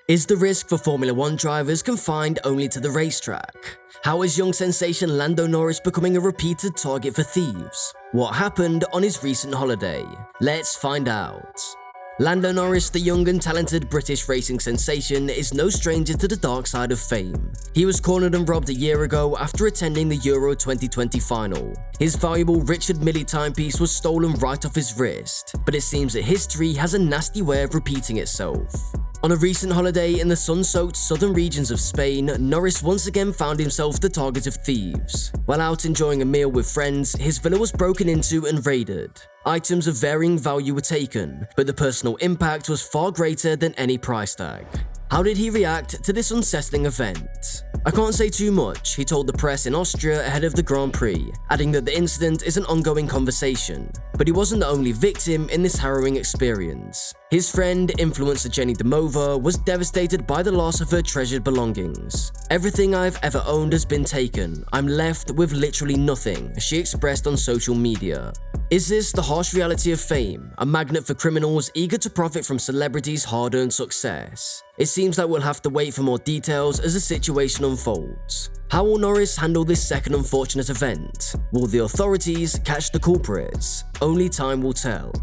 Is the risk for Formula One drivers confined only to the racetrack? How is young sensation Lando Norris becoming a repeated target for thieves? What happened on his recent holiday? Let's find out. Lando Norris, the young and talented British racing sensation, is no stranger to the dark side of fame. He was cornered and robbed a year ago after attending the Euro 2020 final. His valuable Richard Mille timepiece was stolen right off his wrist, but it seems that history has a nasty way of repeating itself. On a recent holiday in the sun-soaked southern regions of Spain, Norris once again found himself the target of thieves. While out enjoying a meal with friends, his villa was broken into and raided. Items of varying value were taken, but the personal impact was far greater than any price tag. How did he react to this unsettling event? "I can't say too much," he told the press in Austria ahead of the Grand Prix, adding that the incident is an ongoing conversation. But he wasn't the only victim in this harrowing experience. His friend, influencer Jennie Dimova, was devastated by the loss of her treasured belongings. "Everything I've ever owned has been taken. I'm left with literally nothing," she expressed on social media. Is this the harsh reality of fame, a magnet for criminals eager to profit from celebrities' hard-earned success? It seems like we'll have to wait for more details as the situation unfolds. How will Norris handle this second unfortunate event? Will the authorities catch the culprits? Only time will tell.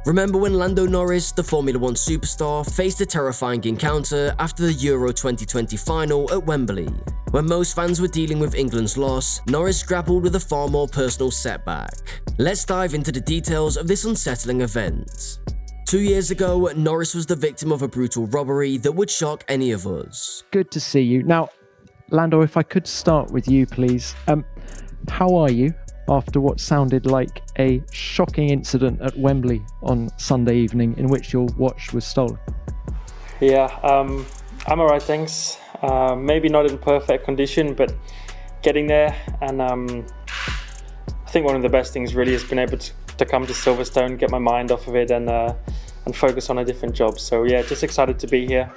Remember when Lando Norris, the Formula One superstar, faced a terrifying encounter after the Euro 2020 final at Wembley? When most fans were dealing with England's loss, Norris grappled with a far more personal setback. Let's dive into the details of this unsettling event. 2 years ago, Norris was the victim of a brutal robbery that would shock any of us. Good to see you. Now, Lando, if I could start with you, please. How are you after what sounded like a shocking incident at Wembley on Sunday evening in which your watch was stolen? Yeah, I'm alright, thanks. Maybe not in perfect condition, but getting there. And I think one of the best things really has been able to come to Silverstone, get my mind off of it, and focus on a different job. So yeah, just excited to be here.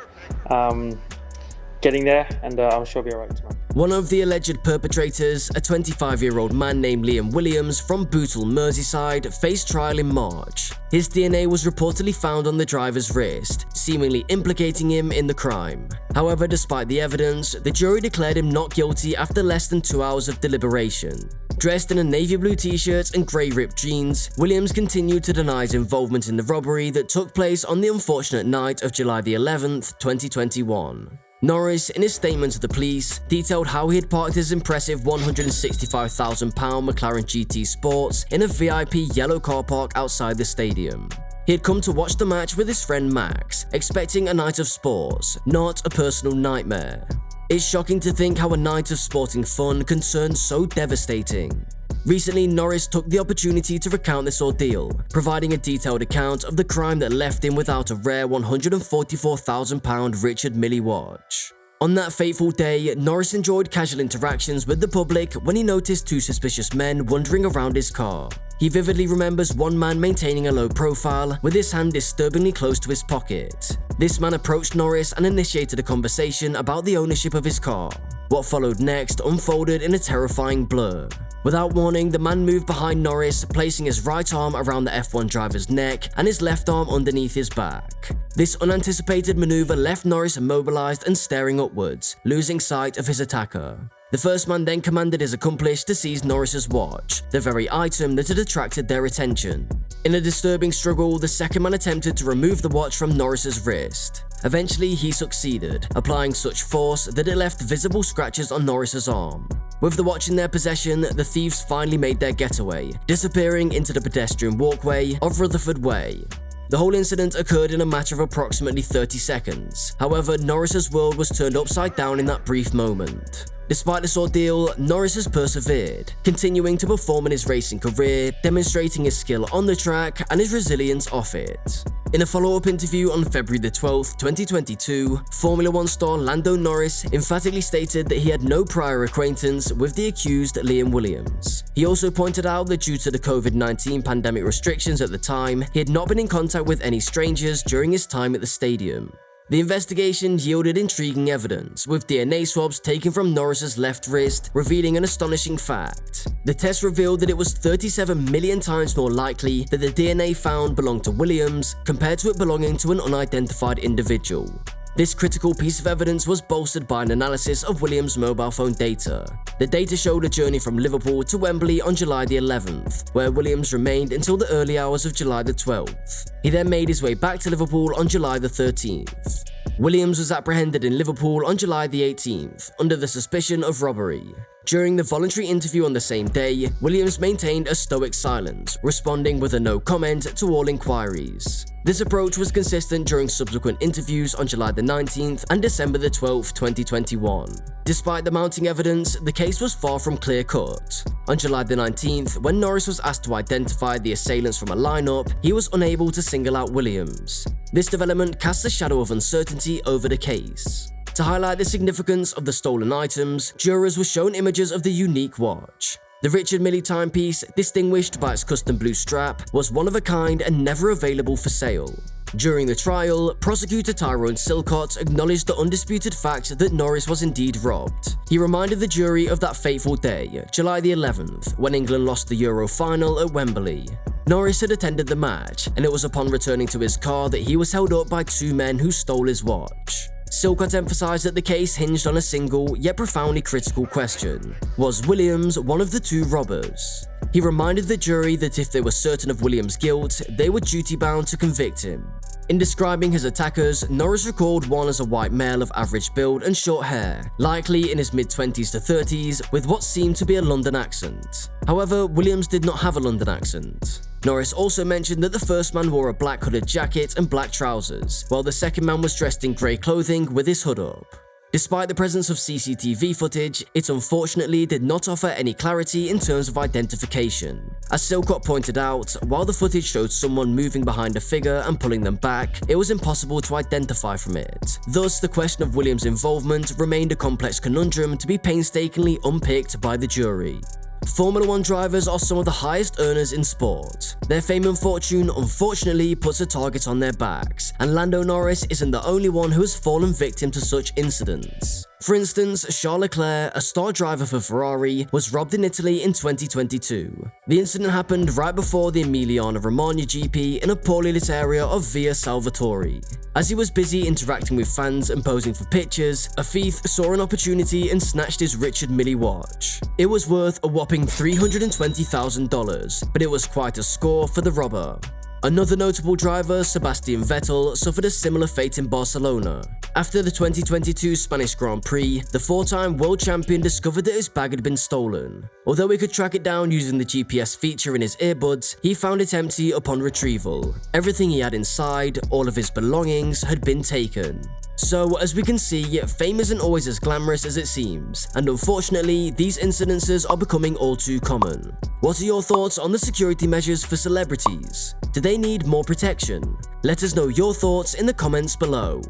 Getting there, and I'm sure I'll be alright tomorrow. One of the alleged perpetrators, a 25-year-old man named Liam Williams from Bootle, Merseyside, faced trial in March. His DNA was reportedly found on the driver's wrist, seemingly implicating him in the crime. However, despite the evidence, the jury declared him not guilty after less than 2 hours of deliberation. Dressed in a navy blue t-shirt and grey ripped jeans, Williams continued to deny his involvement in the robbery that took place on the unfortunate night of July the 11th, 2021. Norris, in his statement to the police, detailed how he had parked his impressive £165,000 McLaren GT Sports in a VIP yellow car park outside the stadium. He had come to watch the match with his friend Max, expecting a night of sports, not a personal nightmare. It's shocking to think how a night of sporting fun can turn so devastating. Recently, Norris took the opportunity to recount this ordeal, providing a detailed account of the crime that left him without a rare £144,000 Richard Mille watch. On that fateful day, Norris enjoyed casual interactions with the public when he noticed two suspicious men wandering around his car. He vividly remembers one man maintaining a low profile, with his hand disturbingly close to his pocket. This man approached Norris and initiated a conversation about the ownership of his car. What followed next unfolded in a terrifying blur. Without warning, the man moved behind Norris, placing his right arm around the F1 driver's neck and his left arm underneath his back. This unanticipated maneuver left Norris immobilized and staring upwards, losing sight of his attacker. The first man then commanded his accomplice to seize Norris's watch, the very item that had attracted their attention. In a disturbing struggle, the second man attempted to remove the watch from Norris's wrist. Eventually, he succeeded, applying such force that it left visible scratches on Norris's arm. With the watch in their possession, the thieves finally made their getaway, disappearing into the pedestrian walkway of Rutherford Way. The whole incident occurred in a matter of approximately 30 seconds. However, Norris's world was turned upside down in that brief moment. Despite this ordeal, Norris has persevered, continuing to perform in his racing career, demonstrating his skill on the track and his resilience off it. In a follow-up interview on February the 12th, 2022, Formula One star Lando Norris emphatically stated that he had no prior acquaintance with the accused Liam Williams. He also pointed out that due to the COVID-19 pandemic restrictions at the time, he had not been in contact with any strangers during his time at the stadium. The investigation yielded intriguing evidence, with DNA swabs taken from Norris's left wrist, revealing an astonishing fact. The test revealed that it was 37 million times more likely that the DNA found belonged to Williams compared to it belonging to an unidentified individual. This critical piece of evidence was bolstered by an analysis of Williams' mobile phone data. The data showed a journey from Liverpool to Wembley on July the 11th, where Williams remained until the early hours of July the 12th. He then made his way back to Liverpool on July the 13th. Williams was apprehended in Liverpool on July the 18th, under the suspicion of robbery. During the voluntary interview on the same day, Williams maintained a stoic silence, responding with a no comment to all inquiries. This approach was consistent during subsequent interviews on July the 19th and December the 12th, 2021. Despite the mounting evidence, the case was far from clear-cut. On July the 19th, when Norris was asked to identify the assailants from a lineup, he was unable to single out Williams. This development casts a shadow of uncertainty over the case. To highlight the significance of the stolen items, jurors were shown images of the unique watch. The Richard Mille timepiece, distinguished by its custom blue strap, was one of a kind and never available for sale. During the trial, prosecutor Tyrone Silcott acknowledged the undisputed fact that Norris was indeed robbed. He reminded the jury of that fateful day, July the 11th, when England lost the Euro final at Wembley. Norris had attended the match, and it was upon returning to his car that he was held up by two men who stole his watch. Silcott emphasized that the case hinged on a single, yet profoundly critical question. Was Williams one of the two robbers? He reminded the jury that if they were certain of Williams' guilt, they were duty-bound to convict him. In describing his attackers, Norris recalled one as a white male of average build and short hair, likely in his mid-20s to 30s, with what seemed to be a London accent. However, Williams did not have a London accent. Norris also mentioned that the first man wore a black hooded jacket and black trousers, while the second man was dressed in grey clothing with his hood up. Despite the presence of CCTV footage, it unfortunately did not offer any clarity in terms of identification. As Silcott pointed out, while the footage showed someone moving behind a figure and pulling them back, it was impossible to identify from it. Thus, the question of Williams' involvement remained a complex conundrum to be painstakingly unpicked by the jury. Formula One drivers are some of the highest earners in sport. Their fame and fortune unfortunately puts a target on their backs, and Lando Norris isn't the only one who has fallen victim to such incidents. For instance, Charles Leclerc, a star driver for Ferrari, was robbed in Italy in 2022. The incident happened right before the Emiliano-Romagna GP in a poorly lit area of Via Salvatore. As he was busy interacting with fans and posing for pictures, a thief saw an opportunity and snatched his Richard Mille watch. It was worth a whopping $320,000, but it was quite a score for the robber. Another notable driver, Sebastian Vettel, suffered a similar fate in Barcelona. After the 2022 Spanish Grand Prix, the four-time world champion discovered that his bag had been stolen. Although he could track it down using the GPS feature in his earbuds, he found it empty upon retrieval. Everything he had inside, all of his belongings, had been taken. So, as we can see, fame isn't always as glamorous as it seems, and unfortunately, these incidences are becoming all too common. What are your thoughts on the security measures for celebrities? Do they need more protection? Let us know your thoughts in the comments below.